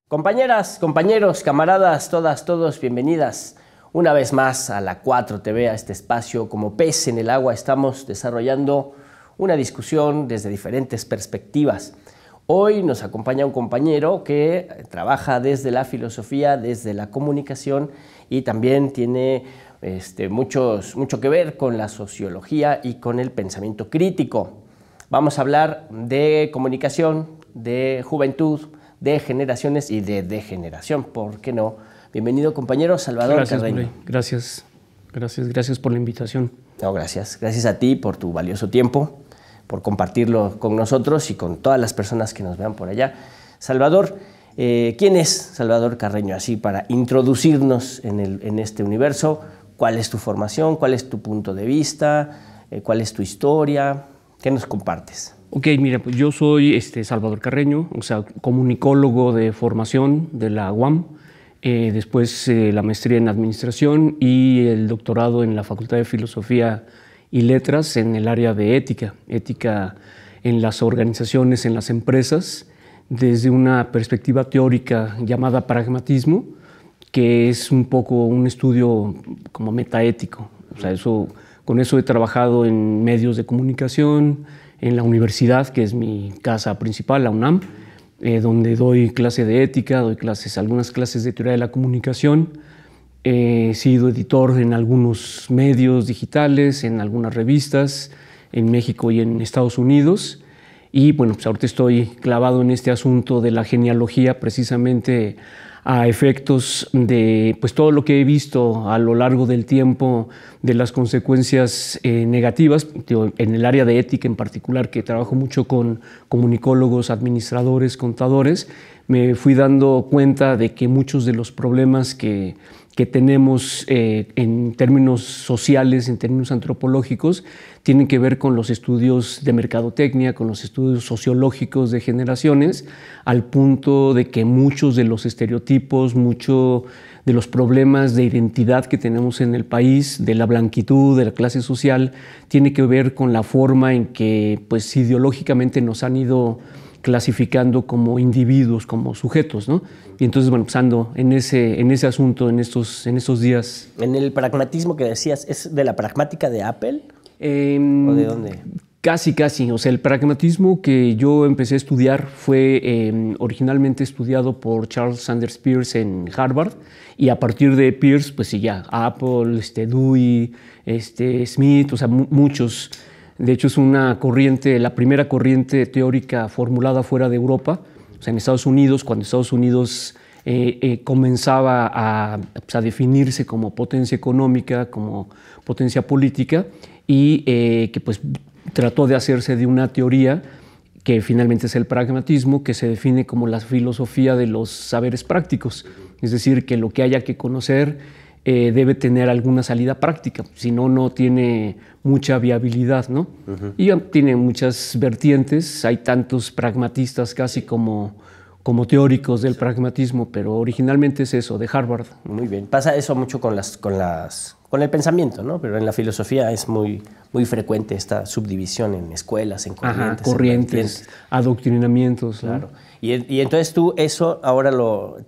Compañeras, compañeros, camaradas, todas, todos, bienvenidas una vez más a la 4TV, a este espacio. Como pez en el agua estamos desarrollando una discusión desde diferentes perspectivas. Hoy nos acompaña un compañero que trabaja desde la filosofía, desde la comunicación y también tiene mucho que ver con la sociología y con el pensamiento crítico. Vamos a hablar de comunicación, de juventud, de generaciones y de degeneración, ¿por qué no? Bienvenido, compañero Salvador Carreño. Gracias por la invitación. No, gracias a ti por tu valioso tiempo, por compartirlo con nosotros y con todas las personas que nos vean por allá. Salvador, ¿quién es Salvador Carreño? Así para introducirnos en este universo, ¿cuál es tu formación? ¿Cuál es tu punto de vista? ¿Cuál es tu historia? ¿Qué nos compartes? Ok, mira, pues yo soy Salvador Carreño, o sea, comunicólogo de formación de la UAM, después la maestría en administración y el doctorado en la Facultad de Filosofía y Letras en el área de ética en las organizaciones, en las empresas, desde una perspectiva teórica llamada pragmatismo, que es un poco un estudio como metaético. O sea, con eso he trabajado en medios de comunicación, en la universidad, que es mi casa principal, la UNAM, donde doy clase de ética, doy algunas clases de teoría de la comunicación. He sido editor en algunos medios digitales, en algunas revistas, en México y en Estados Unidos. Y bueno, pues ahorita estoy clavado en este asunto de la genealogía, precisamente a efectos de pues, todo lo que he visto a lo largo del tiempo de las consecuencias negativas, en el área de ética en particular, que trabajo mucho con comunicólogos, administradores, contadores. Me fui dando cuenta de que muchos de los problemas que tenemos en términos sociales, en términos antropológicos, tienen que ver con los estudios de mercadotecnia, con los estudios sociológicos de generaciones, al punto de que muchos de los estereotipos, muchos de los problemas de identidad que tenemos en el país, de la blanquitud, de la clase social, tiene que ver con la forma en que pues, ideológicamente nos han ido clasificando como individuos, como sujetos, ¿no? Y entonces, bueno, pues ando en ese asunto en estos días. En el pragmatismo que decías, ¿es de la pragmática de Apple? ¿O de dónde? Casi. O sea, el pragmatismo que yo empecé a estudiar fue originalmente estudiado por Charles Sanders Peirce en Harvard, y a partir de Peirce, pues sí, ya Apple, Dewey, Smith, o sea, muchos. De hecho, es la primera corriente teórica formulada fuera de Europa, o sea, en Estados Unidos, cuando Estados Unidos comenzaba a definirse como potencia económica, como potencia política, y que pues trató de hacerse de una teoría que finalmente es el pragmatismo, que se define como la filosofía de los saberes prácticos, es decir, que lo que haya que conocer debe tener alguna salida práctica, si no, no tiene mucha viabilidad, ¿no? Uh-huh. Y tiene muchas vertientes, hay tantos pragmatistas casi como teóricos del pragmatismo, pero originalmente es eso, de Harvard. Muy bien, pasa eso mucho con el pensamiento, ¿no? Pero en la filosofía es muy frecuente esta subdivisión en escuelas, en corrientes. Ajá, corrientes, adoctrinamientos. Claro. ¿No? Y entonces tú eso ahora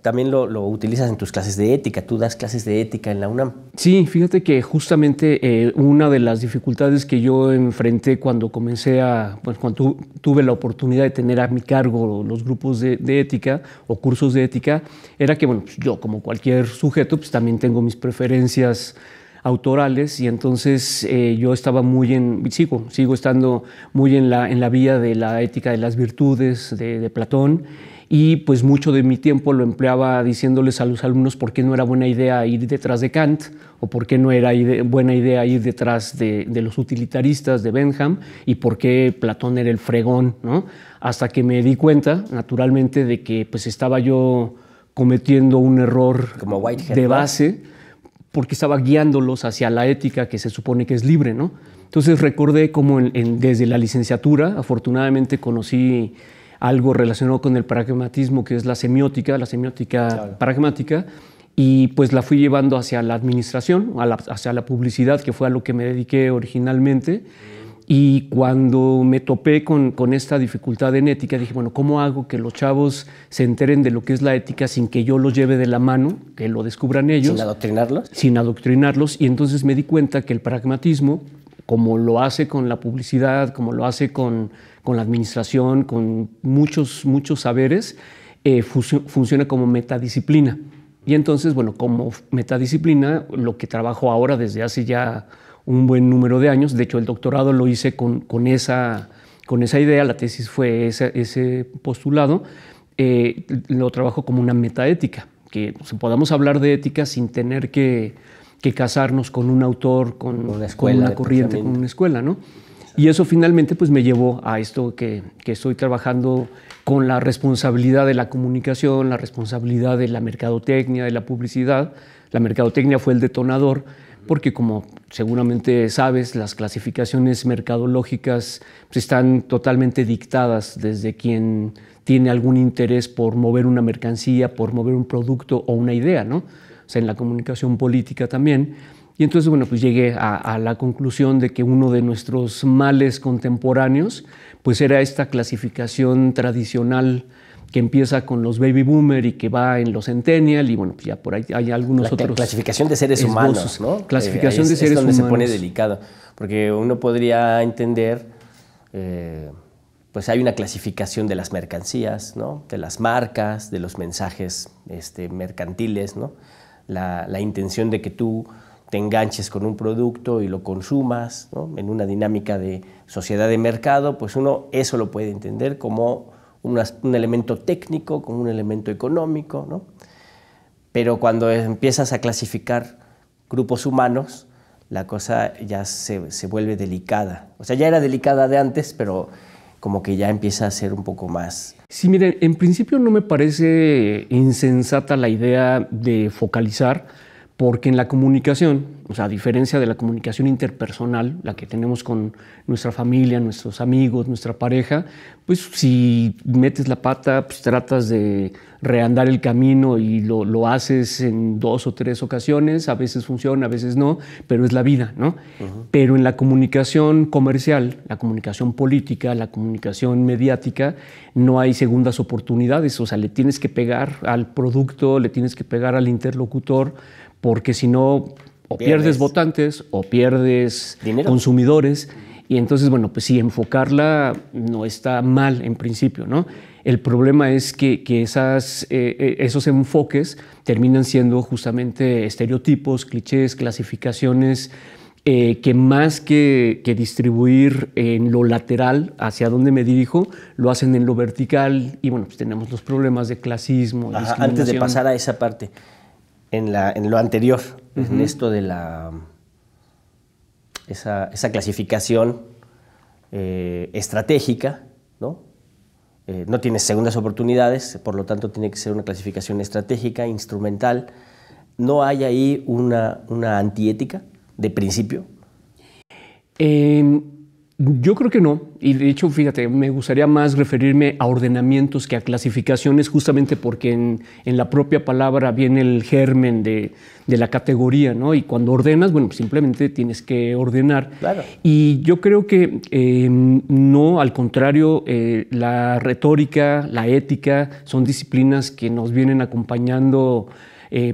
también lo utilizas en tus clases de ética. Tú das clases de ética en la UNAM. Sí, fíjate que justamente una de las dificultades que yo enfrenté cuando cuando tuve la oportunidad de tener a mi cargo los grupos de ética o cursos de ética, era que bueno, pues yo como cualquier sujeto pues también tengo mis preferencias autorales, y entonces yo estaba sigo estando muy en la vía de la ética de las virtudes de Platón, y pues mucho de mi tiempo lo empleaba diciéndoles a los alumnos por qué no era buena idea ir detrás de Kant, o por qué no era buena idea ir detrás de los utilitaristas de Bentham, y por qué Platón era el fregón, ¿no? Hasta que me di cuenta, naturalmente, de que pues estaba yo cometiendo un error como Whitehead, de base, porque estaba guiándolos hacia la ética que se supone que es libre, ¿no? Entonces recordé cómo desde la licenciatura, afortunadamente conocí algo relacionado con el pragmatismo, que es la semiótica claro. Pragmática, y pues la fui llevando hacia la administración, hacia la publicidad, que fue a lo que me dediqué originalmente. Y cuando me topé con esta dificultad en ética, dije, bueno, ¿cómo hago que los chavos se enteren de lo que es la ética sin que yo los lleve de la mano, que lo descubran ellos? ¿Sin adoctrinarlos? Sin adoctrinarlos. Y entonces me di cuenta que el pragmatismo, como lo hace con la publicidad, como lo hace con la administración, con muchos saberes, funciona como metadisciplina. Y entonces, bueno, como metadisciplina, lo que trabajo ahora desde hace ya un buen número de años, de hecho el doctorado lo hice con esa idea, la tesis fue ese postulado, lo trabajo como una metaética, que podamos hablar de ética sin tener que casarnos con un autor, con una corriente, con una escuela, ¿no? Y eso finalmente pues me llevó a esto que estoy trabajando con la responsabilidad de la comunicación, la responsabilidad de la mercadotecnia, de la publicidad. La mercadotecnia fue el detonador, porque como seguramente sabes, las clasificaciones mercadológicas pues, están totalmente dictadas desde quien tiene algún interés por mover una mercancía, por mover un producto o una idea, ¿no? O sea, en la comunicación política también. Y entonces, bueno, pues llegué a la conclusión de que uno de nuestros males contemporáneos pues era esta clasificación tradicional que empieza con los baby boomer y que va en los centennial y bueno, pues ya por ahí hay algunos otros. Clasificación de seres humanos, ¿no? Clasificación de seres humanos. Es donde se pone delicado, porque uno podría entender, pues hay una clasificación de las mercancías, ¿no? De las marcas, de los mensajes mercantiles, ¿no? La intención de que tú te enganches con un producto y lo consumas, ¿no? En una dinámica de sociedad de mercado, pues uno eso lo puede entender como un elemento técnico, como un elemento económico, ¿no? Pero cuando empiezas a clasificar grupos humanos, la cosa ya se vuelve delicada. O sea, ya era delicada de antes, pero como que ya empieza a ser un poco más. Sí, miren, en principio no me parece insensata la idea de focalizar, porque en la comunicación, o sea, a diferencia de la comunicación interpersonal, la que tenemos con nuestra familia, nuestros amigos, nuestra pareja, pues si metes la pata, pues tratas de reandar el camino y lo haces en 2 o 3 ocasiones, a veces funciona, a veces no, pero es la vida, ¿no? Pero en la comunicación comercial, la comunicación política, la comunicación mediática, no hay segundas oportunidades, o sea, le tienes que pegar al producto, le tienes que pegar al interlocutor, porque si no, o pierdes votantes o pierdes dinero, consumidores. Y entonces, bueno, pues sí, enfocarla no está mal en principio, ¿no? El problema es que esos enfoques terminan siendo justamente estereotipos, clichés, clasificaciones que más que distribuir en lo lateral hacia dónde me dirijo, lo hacen en lo vertical y bueno, pues tenemos los problemas de clasismo. Antes de pasar a esa parte, en lo anterior, en esto de esa clasificación estratégica, ¿no? No tienes segundas oportunidades, por lo tanto tiene que ser una clasificación estratégica, instrumental. ¿No hay ahí una antiética de principio? Yo creo que no, y de hecho, fíjate, me gustaría más referirme a ordenamientos que a clasificaciones, justamente porque en la propia palabra viene el germen de la categoría, ¿no? Y cuando ordenas, bueno, simplemente tienes que ordenar. Claro. Y yo creo que no, al contrario, la retórica, la ética, son disciplinas que nos vienen acompañando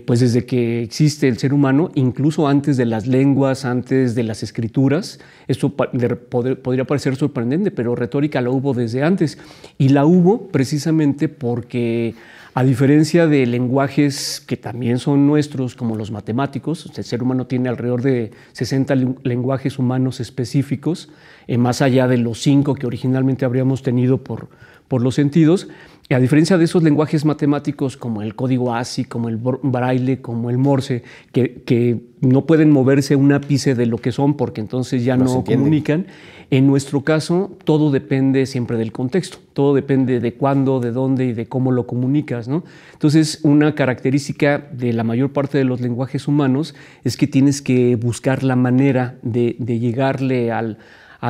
pues desde que existe el ser humano, incluso antes de las lenguas, antes de las escrituras. Esto podría parecer sorprendente, pero retórica la hubo desde antes. Y la hubo precisamente porque, a diferencia de lenguajes que también son nuestros, como los matemáticos, el ser humano tiene alrededor de 60 lenguajes humanos específicos, más allá de los 5 que originalmente habríamos tenido por los sentidos. Y a diferencia de esos lenguajes matemáticos como el código ASCII, como el braille, como el morse, que no pueden moverse un ápice de lo que son porque entonces ya no comunican, en nuestro caso todo depende siempre del contexto, todo depende de cuándo, de dónde y de cómo lo comunicas, ¿no? Entonces, una característica de la mayor parte de los lenguajes humanos es que tienes que buscar la manera de llegarle a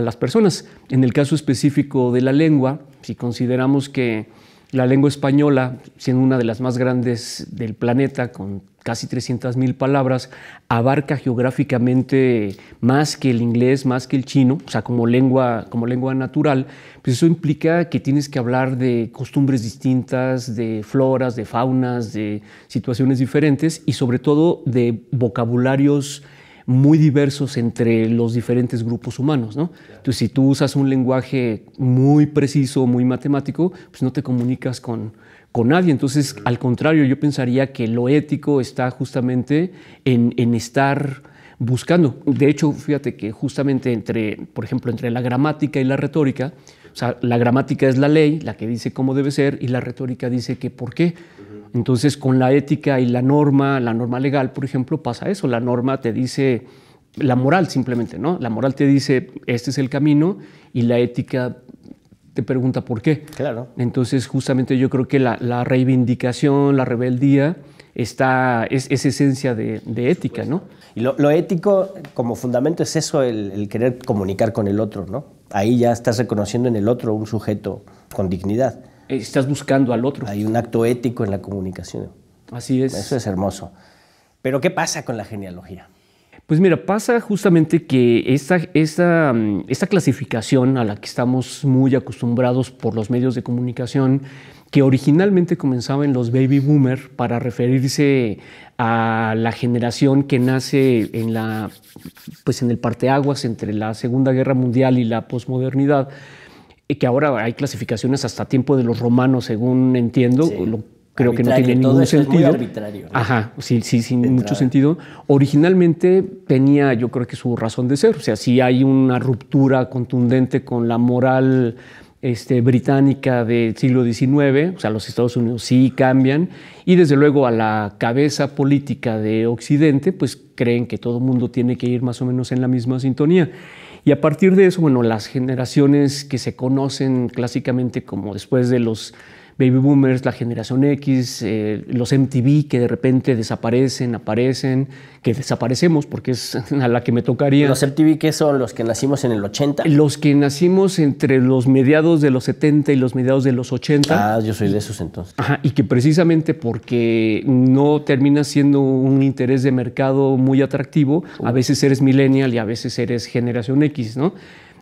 las personas. En el caso específico de la lengua, si consideramos que La lengua española, siendo una de las más grandes del planeta, con casi 300,000 palabras, abarca geográficamente más que el inglés, más que el chino, o sea, como lengua natural. Pues eso implica que tienes que hablar de costumbres distintas, de floras, de faunas, de situaciones diferentes y sobre todo de vocabularios muy diversos entre los diferentes grupos humanos, ¿no? Entonces, si tú usas un lenguaje muy preciso, muy matemático, pues no te comunicas con nadie. Entonces, al contrario, yo pensaría que lo ético está justamente en estar buscando. De hecho, fíjate que justamente por ejemplo, entre la gramática y la retórica, o sea, la gramática es la ley, la que dice cómo debe ser, y la retórica dice que por qué. Entonces, con la ética y la norma legal, por ejemplo, pasa eso. La norma te dice, la moral simplemente, ¿no? La moral te dice, este es el camino, y la ética te pregunta por qué. Claro. Entonces, justamente yo creo que la reivindicación, la rebeldía, es esencia de ética, ¿no? Y lo ético como fundamento es eso, el querer comunicar con el otro, ¿no? Ahí ya estás reconociendo en el otro un sujeto con dignidad. Estás buscando al otro. Hay un acto ético en la comunicación. Así es. Eso es hermoso. Pero ¿qué pasa con la genealogía? Pues mira, pasa justamente que esta clasificación a la que estamos muy acostumbrados por los medios de comunicación, que originalmente comenzaba en los baby boomer para referirse a la generación que nace en el parteaguas entre la Segunda Guerra Mundial y la posmodernidad, que ahora hay clasificaciones hasta tiempo de los romanos, según entiendo. Sí. Creo que no tiene ningún sentido. Es muy arbitrario, ¿no? Ajá, sí, sin mucho sentido. Originalmente tenía, yo creo que su razón de ser. O sea, sí hay una ruptura contundente con la moral británica del siglo XIX. O sea, los Estados Unidos sí cambian. Y desde luego a la cabeza política de Occidente, pues creen que todo el mundo tiene que ir más o menos en la misma sintonía. Y a partir de eso, bueno, las generaciones que se conocen clásicamente como después de los baby boomers, la generación X, los MTV que de repente aparecen, que desaparecemos porque es a la que me tocaría. ¿Los MTV qué son? ¿Los que nacimos en el 80? Los que nacimos entre los mediados de los 70 y los mediados de los 80. Ah, yo soy de esos entonces. Ajá, y que precisamente porque no termina siendo un interés de mercado muy atractivo, a veces eres millennial y a veces eres generación X, ¿no?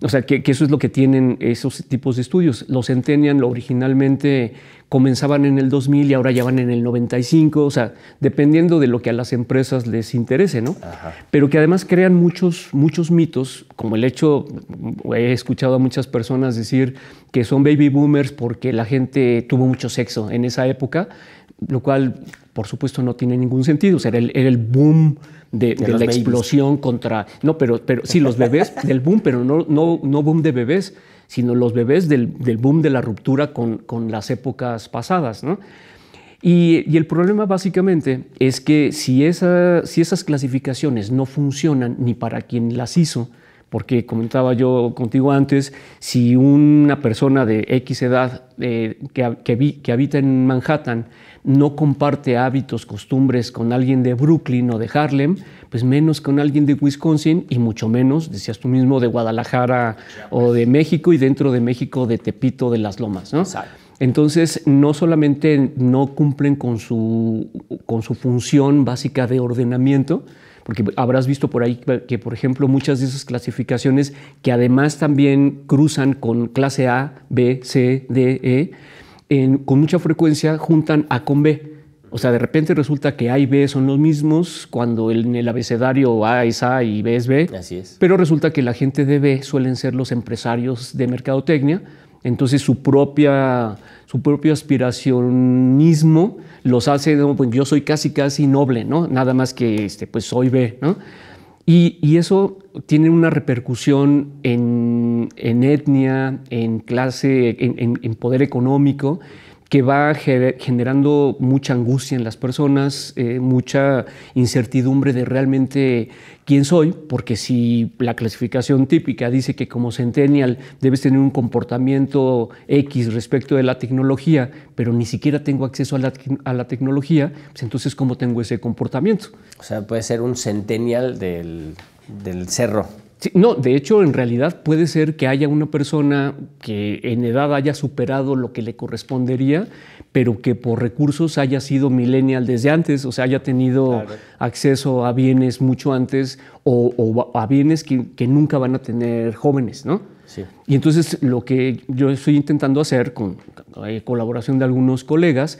O sea, que eso es lo que tienen esos tipos de estudios. Los Centennial originalmente comenzaban en el 2000 y ahora ya van en el 95, o sea, dependiendo de lo que a las empresas les interese, ¿no? Ajá. Pero que además crean muchos mitos, como el hecho, he escuchado a muchas personas decir que son baby boomers porque la gente tuvo mucho sexo en esa época, lo cual, por supuesto, no tiene ningún sentido. O sea, era el boom de la babies. Explosión contra... No, pero sí, los bebés del boom, pero no boom de bebés, sino los bebés del boom de la ruptura con las épocas pasadas, ¿no? Y el problema básicamente es que si esas clasificaciones no funcionan ni para quien las hizo, porque comentaba yo contigo antes, si una persona de X edad que habita en Manhattan no comparte hábitos, costumbres con alguien de Brooklyn o de Harlem, pues menos con alguien de Wisconsin y mucho menos, decías tú mismo, de Guadalajara o de México y dentro de México de Tepito de las Lomas, ¿no? Exacto. Entonces, no solamente no cumplen con su función básica de ordenamiento, porque habrás visto por ahí que, por ejemplo, muchas de esas clasificaciones que además también cruzan con clase A, B, C, D, E, con mucha frecuencia juntan A con B. O sea, de repente resulta que A y B son los mismos cuando en el abecedario A es A y B es B. Así es. Pero resulta que la gente de B suelen ser los empresarios de mercadotecnia. Entonces su propio aspiracionismo los hace, no, pues yo soy casi noble, ¿no? Nada más que pues soy B, ¿no? Y eso tiene una repercusión en etnia, en clase, en poder económico, que va generando mucha angustia en las personas, mucha incertidumbre de realmente quién soy, porque si la clasificación típica dice que como centennial debes tener un comportamiento X respecto de la tecnología, pero ni siquiera tengo acceso a la tecnología, pues entonces ¿cómo tengo ese comportamiento? O sea, puede ser un centennial del cerro. Sí, no, de hecho, en realidad puede ser que haya una persona que en edad haya superado lo que le correspondería, pero que por recursos haya sido millennial desde antes, o sea, haya tenido acceso a bienes mucho antes o a bienes que nunca van a tener jóvenes, ¿no? Sí. Y entonces lo que yo estoy intentando hacer con colaboración de algunos colegas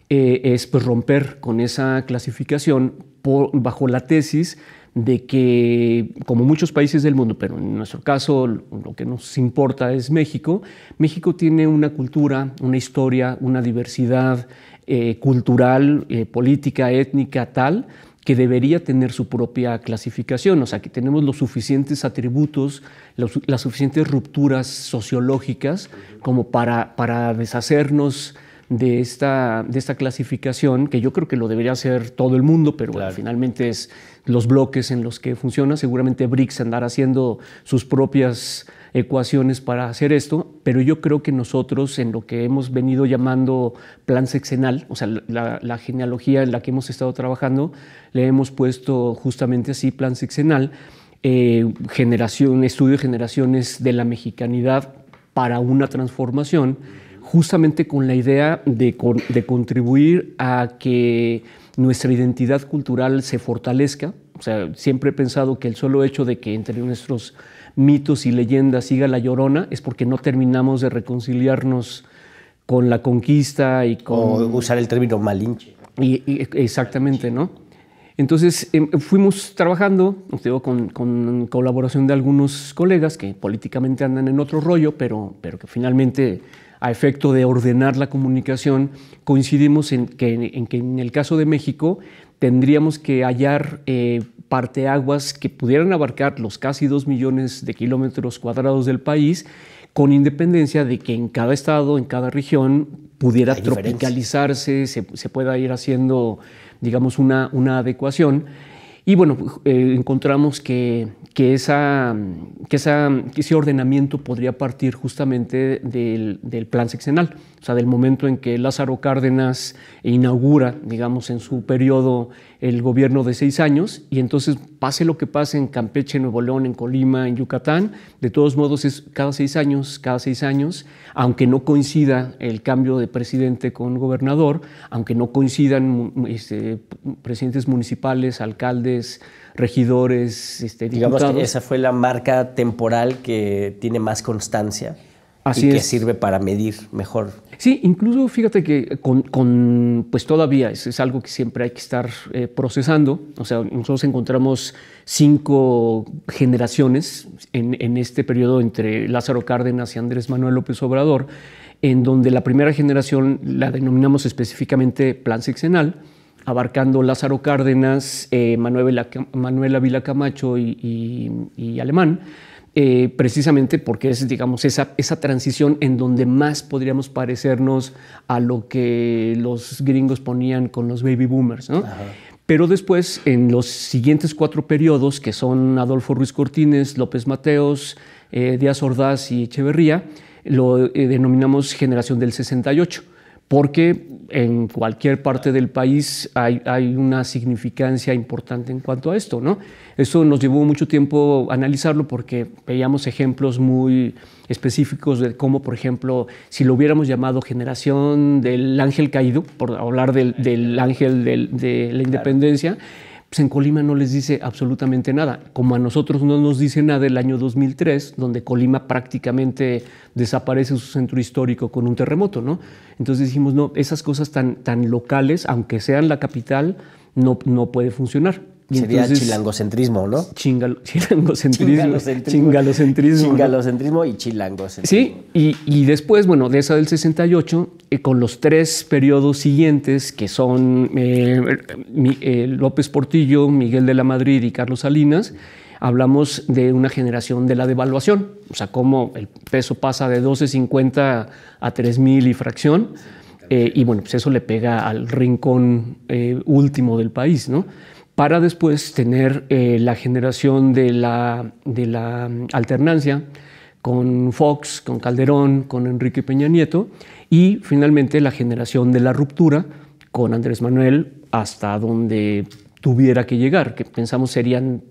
es pues, romper con esa clasificación bajo la tesis de que, como muchos países del mundo, pero en nuestro caso lo que nos importa es México, México tiene una cultura, una historia, una diversidad cultural, política, étnica, tal, que debería tener su propia clasificación, o sea, que tenemos los suficientes atributos, las suficientes rupturas sociológicas como para deshacernos de esta clasificación, que yo creo que lo debería hacer todo el mundo, pero bueno, finalmente es los bloques en los que funciona. Seguramente BRICS andará haciendo sus propias ecuaciones para hacer esto, pero yo creo que nosotros en lo que hemos venido llamando plan sexenal, o sea, la genealogía en la que hemos estado trabajando, le hemos puesto justamente así, plan sexenal, estudio de generaciones de la mexicanidad para una transformación, justamente con la idea de contribuir a que nuestra identidad cultural se fortalezca. O sea, siempre he pensado que el solo hecho de que entre nuestros mitos y leyendas siga la Llorona es porque no terminamos de reconciliarnos con la conquista y con... O usar el término Malinche. Exactamente, ¿no? Entonces fuimos trabajando, con colaboración de algunos colegas que políticamente andan en otro rollo, pero que finalmente, a efecto de ordenar la comunicación, coincidimos en que en el caso de México tendríamos que hallar parteaguas que pudieran abarcar los casi 2 millones de kilómetros cuadrados del país, con independencia de que en cada estado, en cada región, pudiera tropicalizarse, se pueda ir haciendo, digamos, una adecuación. Y bueno, encontramos que ese ordenamiento podría partir justamente del plan sexenal, o sea, del momento en que Lázaro Cárdenas inaugura, digamos, en su periodo el gobierno de 6 años, y entonces pase lo que pase en Campeche, Nuevo León, en Colima, en Yucatán, de todos modos es cada 6 años, aunque no coincida el cambio de presidente con gobernador, aunque no coincidan presidentes municipales, alcaldes, regidores, digamos diputados. Que esa fue la marca temporal que tiene más constancia. Así y que es. sirve para medir mejor. Sí, incluso fíjate que pues todavía es algo que siempre hay que estar procesando. O sea, nosotros encontramos 5 generaciones en este periodo entre Lázaro Cárdenas y Andrés Manuel López Obrador, en donde la primera generación la denominamos específicamente plan sexenal, abarcando Lázaro Cárdenas, Manuel Ávila Camacho y Alemán, precisamente porque es, digamos, esa transición en donde más podríamos parecernos a lo que los gringos ponían con los baby boomers, ¿no? Ajá. Pero después, en los siguientes 4 periodos, que son Adolfo Ruiz Cortines, López Mateos, Díaz Ordaz y Echeverría, lo denominamos generación del 68. Porque en cualquier parte del país hay una significancia importante en cuanto a esto, ¿no? Eso nos llevó mucho tiempo analizarlo porque veíamos ejemplos muy específicos de cómo, por ejemplo, si lo hubiéramos llamado generación del ángel caído, por hablar del ángel de la independencia, pues en Colima no les dice absolutamente nada, como a nosotros no nos dice nada el año 2003, donde Colima prácticamente desaparece su centro histórico con un terremoto, ¿no? Entonces dijimos, no, esas cosas tan locales, aunque sean la capital, no puede funcionar. Y sería entonces, chilangocentrismo, ¿no? Chingalocentrismo y chilangocentrismo. Sí, y después, bueno, de esa del 68, con los 3 periodos siguientes, que son López Portillo, Miguel de la Madrid y Carlos Salinas, hablamos de una generación de la devaluación, o sea, cómo el peso pasa de 12.50 a 3,000 y fracción, y bueno, pues eso le pega al rincón último del país, ¿no? Para después tener la generación de la alternancia con Fox, con Calderón, con Enrique Peña Nieto, y finalmente la generación de la ruptura con Andrés Manuel hasta donde tuviera que llegar, que pensamos serían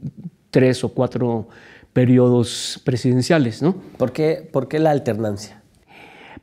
3 o 4 periodos presidenciales, ¿no? ¿Por qué la alternancia?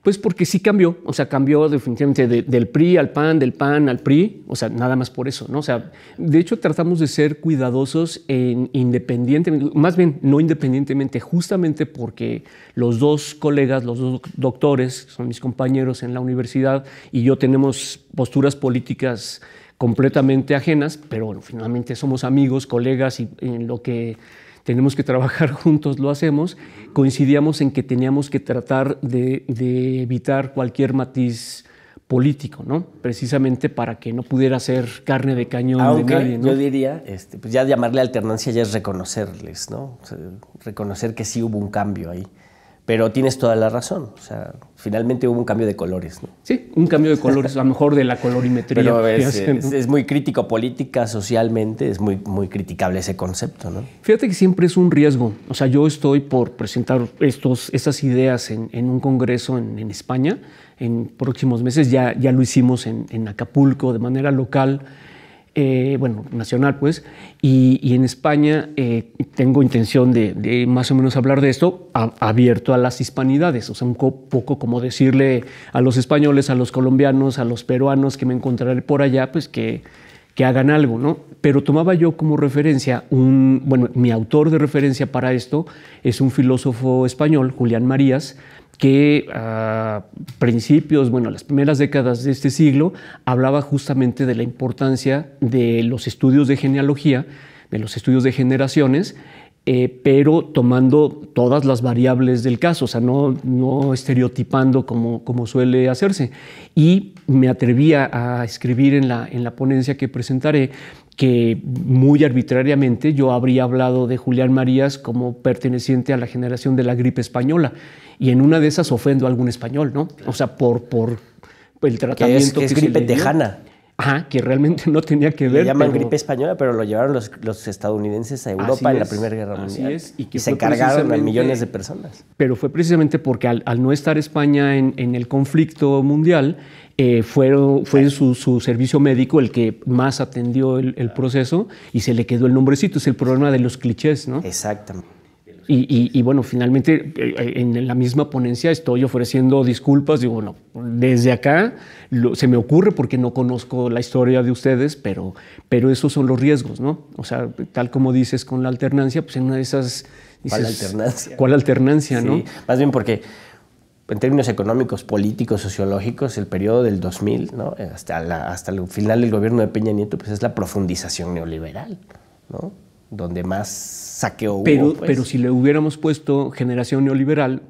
Pues porque sí cambió, o sea, cambió definitivamente del PRI al PAN, del PAN al PRI, o sea, nada más por eso, ¿no? O sea, de hecho tratamos de ser cuidadosos independientemente, más bien no independientemente, justamente porque los dos colegas, los dos doctores, son mis compañeros en la universidad, y yo tenemos posturas políticas completamente ajenas, pero bueno, finalmente somos amigos, colegas, y en lo que tenemos que trabajar juntos, lo hacemos. Coincidíamos en que teníamos que tratar de evitar cualquier matiz político, ¿no? Precisamente para que no pudiera ser carne de cañón de nadie, ¿no? Yo diría, pues ya llamarle alternancia ya es reconocerles, ¿no? O sea, reconocer que sí hubo un cambio ahí. Pero tienes toda la razón, o sea, finalmente hubo un cambio de colores, ¿no? Sí, un cambio de colores, a lo mejor de la colorimetría. Pero es muy crítico política, socialmente, es muy criticable ese concepto, ¿no? Fíjate que siempre es un riesgo. O sea, yo estoy por presentar estas ideas en un congreso en España en próximos meses. Ya lo hicimos en Acapulco de manera local. Bueno, nacional pues, y en España tengo intención de más o menos hablar de esto abierto a las hispanidades, o sea, un poco como decirle a los españoles, a los colombianos, a los peruanos que me encontraré por allá, pues que hagan algo, ¿no? Pero tomaba yo como referencia, mi autor de referencia para esto es un filósofo español, Julián Marías, que a principios, las primeras décadas de este siglo, hablaba justamente de la importancia de los estudios de genealogía, de los estudios de generaciones, pero tomando todas las variables del caso, o sea, no estereotipando como suele hacerse. Y me atrevía a escribir en la ponencia que presentaré que muy arbitrariamente yo habría hablado de Julián Marías como perteneciente a la generación de la gripe española, y en una de esas ofendo a algún español, ¿no? O sea, por el tratamiento que es gripe tejana. Ajá, que realmente no tenía que ver. Le llaman gripe española, pero lo llevaron los estadounidenses a Europa en la Primera Guerra Mundial. Y se cargaron a millones de personas. Pero fue precisamente porque al no estar España en el conflicto mundial, fue su servicio médico el que más atendió el proceso, y se le quedó el nombrecito. Es el problema de los clichés, ¿no? Exactamente. Y bueno, finalmente en la misma ponencia estoy ofreciendo disculpas. Digo, bueno, desde acá se me ocurre porque no conozco la historia de ustedes, pero esos son los riesgos, ¿no? O sea, tal como dices con la alternancia, pues en una de esas dices, ¿cuál alternancia? ¿Cuál alternancia, sí, no? Más bien porque en términos económicos, políticos, sociológicos, el periodo del 2000, ¿no? hasta el final del gobierno de Peña Nieto, pues es la profundización neoliberal, ¿no? Donde más saqueo hubo. Pero si le hubiéramos puesto generación neoliberal,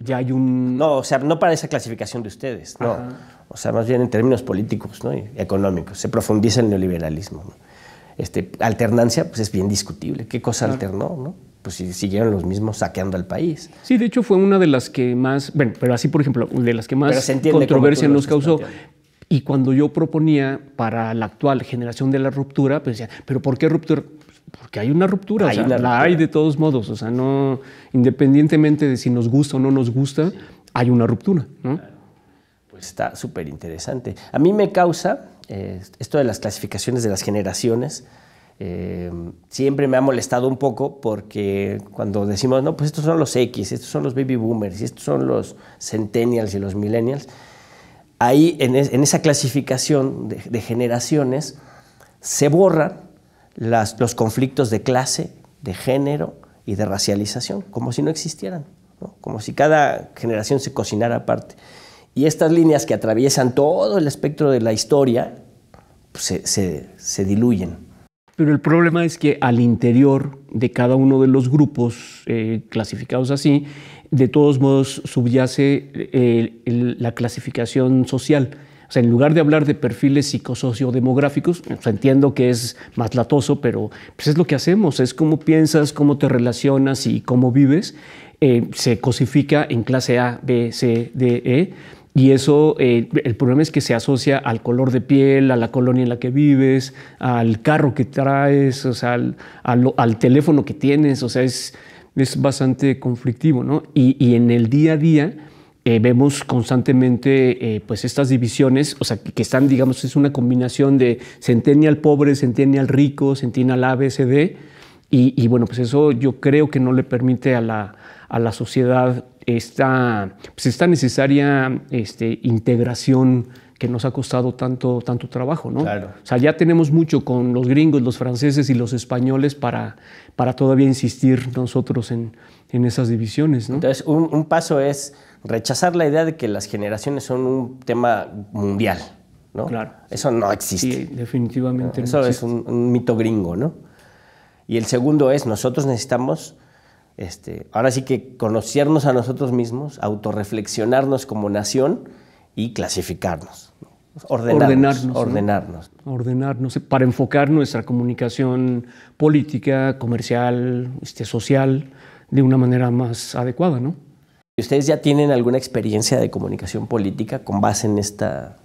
ya hay un... No, o sea, no para esa clasificación de ustedes, no. Ajá. O sea, más bien en términos políticos, ¿no? Y económicos. Se profundiza el neoliberalismo, ¿no? Alternancia, pues es bien discutible. ¿Qué cosa alternó, no? Pues si siguieron los mismos saqueando al país. Sí, de hecho fue una de las que más... Bueno, pero así, por ejemplo, de las que más controversia nos causó. Y cuando yo proponía para la actual generación de la ruptura, pues decía, ¿pero por qué ruptura? Porque hay una ruptura, la hay de todos modos, o sea, no, independientemente de si nos gusta o no nos gusta, hay una ruptura, ¿no? Pues está súper interesante. A mí me causa esto de las clasificaciones de las generaciones, siempre me ha molestado un poco, porque cuando decimos, no, pues estos son los X, estos son los baby boomers, y estos son los centennials y los millennials, ahí en esa clasificación de generaciones se borran los conflictos de clase, de género y de racialización, como si no existieran, ¿no? Como si cada generación se cocinara aparte. Y estas líneas que atraviesan todo el espectro de la historia, pues, se diluyen. Pero el problema es que al interior de cada uno de los grupos clasificados así, de todos modos subyace la clasificación social. O sea, en lugar de hablar de perfiles psicosociodemográficos, o sea, entiendo que es más latoso, pero pues es lo que hacemos, es cómo piensas, cómo te relacionas y cómo vives. Se cosifica en clase A, B, C, D, E, y eso, el problema es que se asocia al color de piel, a la colonia en la que vives, al carro que traes, o sea, al teléfono que tienes, o sea, es bastante conflictivo, ¿no? Y en el día a día vemos constantemente pues estas divisiones, o sea, que están, digamos, es una combinación de centennial pobre, centennial rico, centennial A, B, C, D, Y bueno, pues eso yo creo que no le permite a la sociedad esta necesaria integración que nos ha costado tanto trabajo, ¿no? Claro. O sea, ya tenemos mucho con los gringos, los franceses y los españoles para todavía insistir nosotros en esas divisiones, ¿no? Entonces, un paso es rechazar la idea de que las generaciones son un tema mundial, ¿no? Claro. Eso no existe. Sí, definitivamente no Eso es existe. un mito gringo, ¿no? Y el segundo es, nosotros necesitamos, ahora sí que conocernos a nosotros mismos, autorreflexionarnos como nación y clasificarnos, ¿no? Ordenarnos Para enfocar nuestra comunicación política, comercial, social, de una manera más adecuada, ¿no? ¿Ustedes ya tienen alguna experiencia de comunicación política con base en esta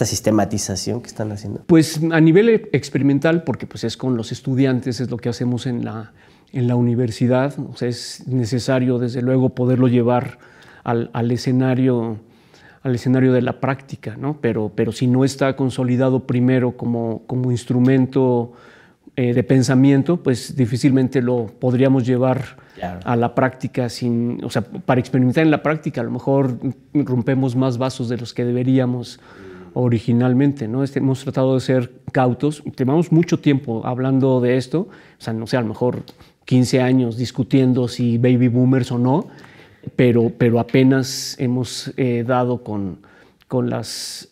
sistematización que están haciendo? Pues a nivel experimental, porque pues es con los estudiantes, es lo que hacemos en la universidad. O sea, es necesario, desde luego, poderlo llevar al escenario de la práctica, ¿no? Pero si no está consolidado primero como instrumento de pensamiento, pues difícilmente lo podríamos llevar a la práctica o sea, para experimentar en la práctica a lo mejor rompemos más vasos de los que deberíamos originalmente, ¿no? Hemos tratado de ser cautos, llevamos mucho tiempo hablando de esto, o sea, no sé, a lo mejor 15 años discutiendo si baby boomers o no, pero apenas hemos dado con las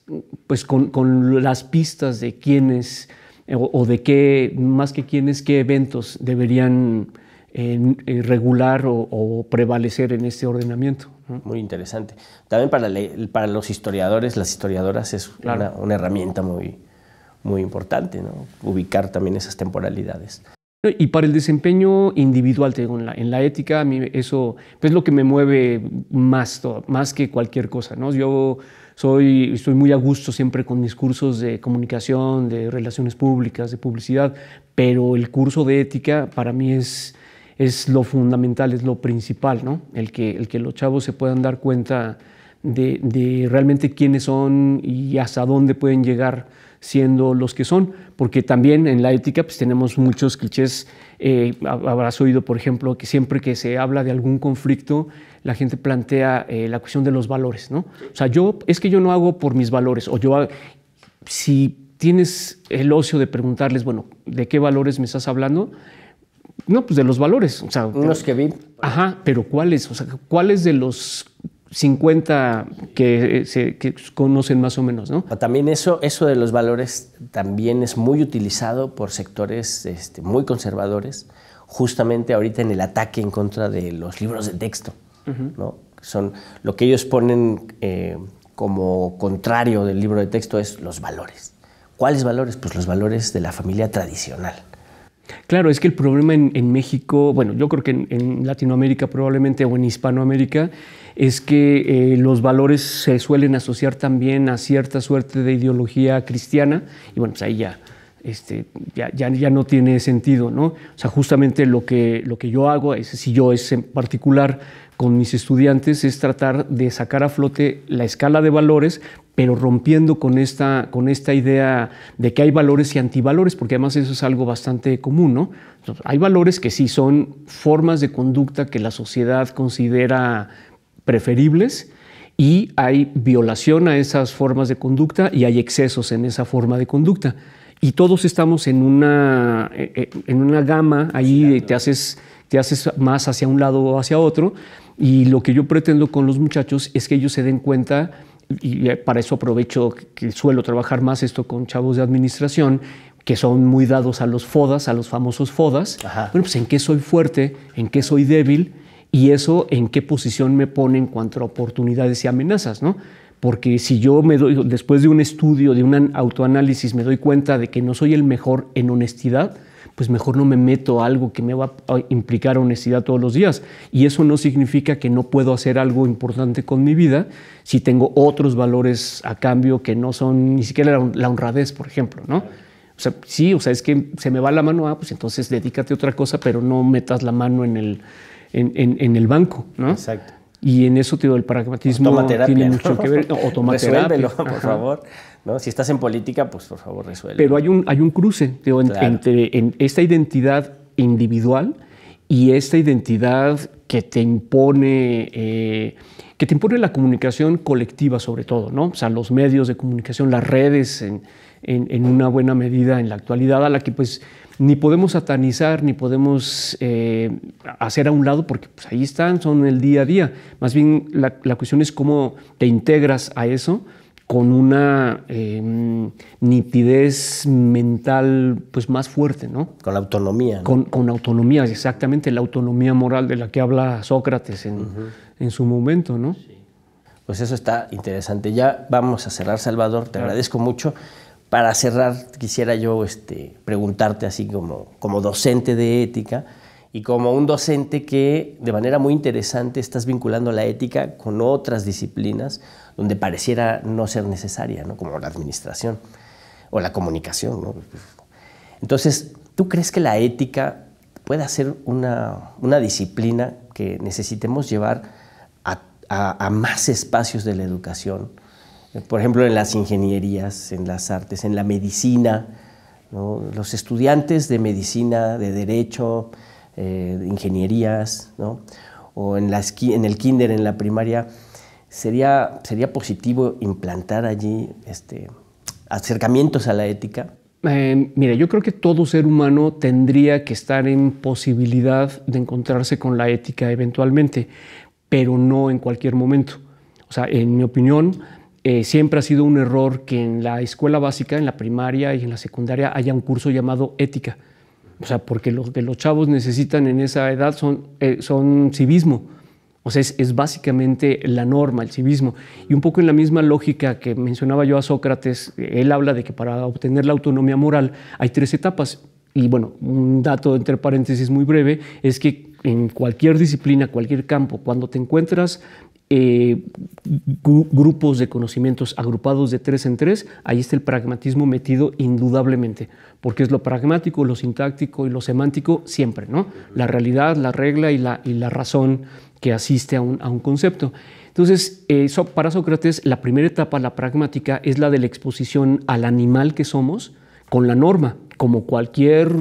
pistas de quiénes o de qué, más que quiénes, qué eventos deberían regular o prevalecer en este ordenamiento, ¿no? Muy interesante. También para los historiadores, las historiadoras es Claro. una herramienta muy, muy importante, ¿no? Ubicar también esas temporalidades. Y para el desempeño individual, te digo, en la ética, a mí eso es lo que me mueve más que cualquier cosa, ¿no? Yo estoy muy a gusto siempre con mis cursos de comunicación, de relaciones públicas, de publicidad, pero el curso de ética para mí es lo fundamental, es lo principal, ¿no? El que los chavos se puedan dar cuenta de realmente quiénes son y hasta dónde pueden llegar siendo los que son, porque también en la ética pues tenemos muchos clichés. Habrás oído, por ejemplo, que siempre que se habla de algún conflicto, la gente plantea la cuestión de los valores, ¿no? O sea, yo no hago por mis valores, si tienes el ocio de preguntarles, bueno, ¿de qué valores me estás hablando? No, pues de los valores. O sea, Unos que vi. Ajá, pero ¿cuáles? O sea, ¿cuáles de los 50 que conocen más o menos, ¿no? También eso de los valores también es muy utilizado por sectores muy conservadores, justamente ahorita en el ataque en contra de los libros de texto, ¿no? Son lo que ellos ponen como contrario del libro de texto es los valores. ¿Cuáles valores? Pues los valores de la familia tradicional. Claro, es que el problema en México, bueno, yo creo que en Latinoamérica probablemente o en Hispanoamérica, es que los valores se suelen asociar también a cierta suerte de ideología cristiana y bueno, pues ahí ya no tiene sentido, ¿no? O sea, justamente lo que yo hago, es en particular con mis estudiantes, es tratar de sacar a flote la escala de valores, pero rompiendo con esta idea de que hay valores y antivalores, porque además eso es algo bastante común, ¿no? Entonces, hay valores que sí son formas de conducta que la sociedad considera preferibles y hay violación a esas formas de conducta y hay excesos en esa forma de conducta. Y todos estamos en una gama, ahí te haces más hacia un lado o hacia otro, y lo que yo pretendo con los muchachos es que ellos se den cuenta, y para eso aprovecho que suelo trabajar más esto con chavos de administración, que son muy dados a los FODAS, a los famosos FODAS. Ajá. Bueno, pues en qué soy fuerte, en qué soy débil, y eso en qué posición me pone en cuanto a oportunidades y amenazas, ¿no? Porque si yo después de un estudio, de un autoanálisis, me doy cuenta de que no soy el mejor en honestidad, pues mejor no me meto a algo que me va a implicar honestidad todos los días. Y eso no significa que no puedo hacer algo importante con mi vida si tengo otros valores a cambio que no son ni siquiera la honradez, por ejemplo, ¿no? O sea, sí, o sea, es que se me va la mano, pues entonces dedícate a otra cosa, pero no metas la mano en el banco, ¿no? Exacto. Y en eso, el pragmatismo tiene mucho que ver. O tomaterapia. Resuélvelo, por favor. ¿No? Si estás en política, pues por favor resuélvelo. Pero hay un cruce entre esta identidad individual y esta identidad que te impone la comunicación colectiva, sobre todo, ¿no? O sea, los medios de comunicación, las redes, en una buena medida en la actualidad, a la que pues ni podemos satanizar, ni podemos hacer a un lado, porque pues, ahí están, son el día a día. Más bien la cuestión es cómo te integras a eso con una nitidez mental pues, más fuerte, ¿no? Con la autonomía, ¿no? Con autonomía, exactamente, la autonomía moral de la que habla Sócrates en su momento, ¿no? Sí. Pues eso está interesante. Ya vamos a cerrar, Salvador, te agradezco mucho. Para cerrar, quisiera yo preguntarte así como docente de ética y como un docente que de manera muy interesante estás vinculando la ética con otras disciplinas donde pareciera no ser necesaria, ¿no? Como la administración o la comunicación, ¿no? Entonces, ¿tú crees que la ética pueda ser una disciplina que necesitemos llevar a más espacios de la educación? Por ejemplo, en las ingenierías, en las artes, en la medicina, ¿no? Los estudiantes de medicina, de derecho, de ingenierías, ¿no? O en el kinder, en la primaria, ¿sería positivo implantar allí acercamientos a la ética? Mira, yo creo que todo ser humano tendría que estar en posibilidad de encontrarse con la ética eventualmente, pero no en cualquier momento. O sea, en mi opinión, siempre ha sido un error que en la escuela básica, en la primaria y en la secundaria haya un curso llamado ética. O sea, porque lo que los chavos necesitan en esa edad son civismo. O sea, es básicamente la norma, el civismo. Y un poco en la misma lógica que mencionaba yo a Sócrates, él habla de que para obtener la autonomía moral hay 3 etapas. Y bueno, un dato entre paréntesis muy breve es que en cualquier disciplina, cualquier campo, cuando te encuentras grupos de conocimientos agrupados de 3 en 3, ahí está el pragmatismo metido indudablemente, porque es lo pragmático, lo sintáctico y lo semántico siempre, ¿no? La realidad, la regla y la razón que asiste a un concepto. Entonces, para Sócrates, la primera etapa, la pragmática, es la de la exposición al animal que somos con la norma. Como cualquier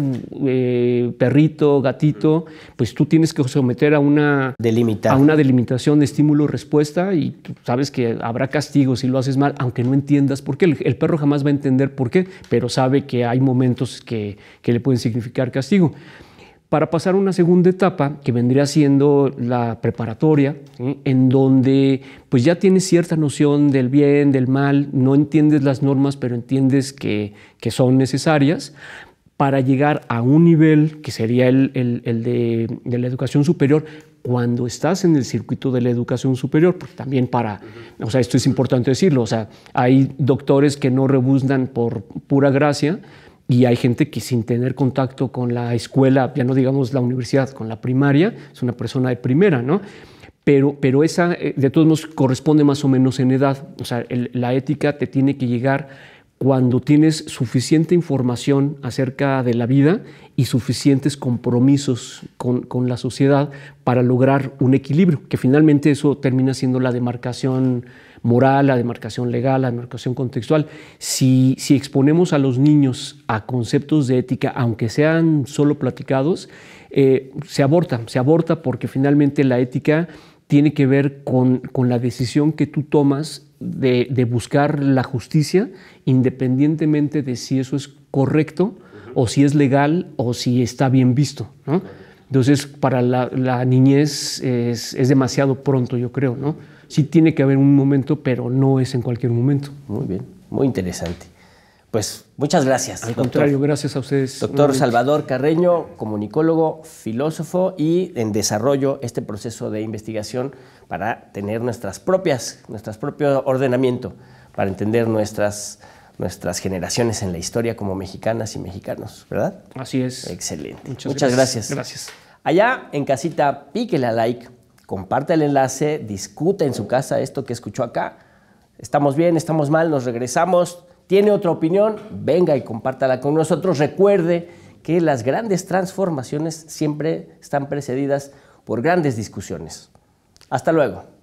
perrito, gatito, pues tú tienes que someter a una delimitación de estímulo-respuesta y tú sabes que habrá castigo si lo haces mal, aunque no entiendas por qué. El perro jamás va a entender por qué, pero sabe que hay momentos que le pueden significar castigo. Para pasar a una segunda etapa, que vendría siendo la preparatoria, ¿sí? En donde pues ya tienes cierta noción del bien, del mal, no entiendes las normas, pero entiendes que son necesarias para llegar a un nivel que sería el de la educación superior cuando estás en el circuito de la educación superior, porque también o sea, esto es importante decirlo, o sea, hay doctores que no rebuznan por pura gracia, y hay gente que sin tener contacto con la escuela, ya no digamos la universidad, con la primaria, es una persona de primera, ¿no? Pero esa, de todos modos, corresponde más o menos en edad. O sea, la ética te tiene que llegar cuando tienes suficiente información acerca de la vida y suficientes compromisos con la sociedad para lograr un equilibrio, que finalmente eso termina siendo la demarcación moral, la demarcación legal, la demarcación contextual. Si exponemos a los niños a conceptos de ética, aunque sean solo platicados, se aborta porque finalmente la ética tiene que ver con la decisión que tú tomas de buscar la justicia, independientemente de si eso es correcto o si es legal o si está bien visto, ¿no? Entonces, para la niñez es demasiado pronto, yo creo, ¿no? Sí tiene que haber un momento, pero no es en cualquier momento. Muy bien, muy interesante. Pues muchas gracias. Al contrario, gracias a ustedes. Doctor Salvador Carreño, comunicólogo, filósofo y en desarrollo este proceso de investigación para tener nuestro propio ordenamiento, para entender nuestras generaciones en la historia como mexicanas y mexicanos, ¿verdad? Así es. Excelente. Muchas gracias. Gracias. Allá en casita, píquele a like, comparta el enlace, discuta en su casa esto que escuchó acá. ¿Estamos bien? ¿Estamos mal? ¿Nos regresamos? ¿Tiene otra opinión? Venga y compártala con nosotros. Recuerde que las grandes transformaciones siempre están precedidas por grandes discusiones. Hasta luego.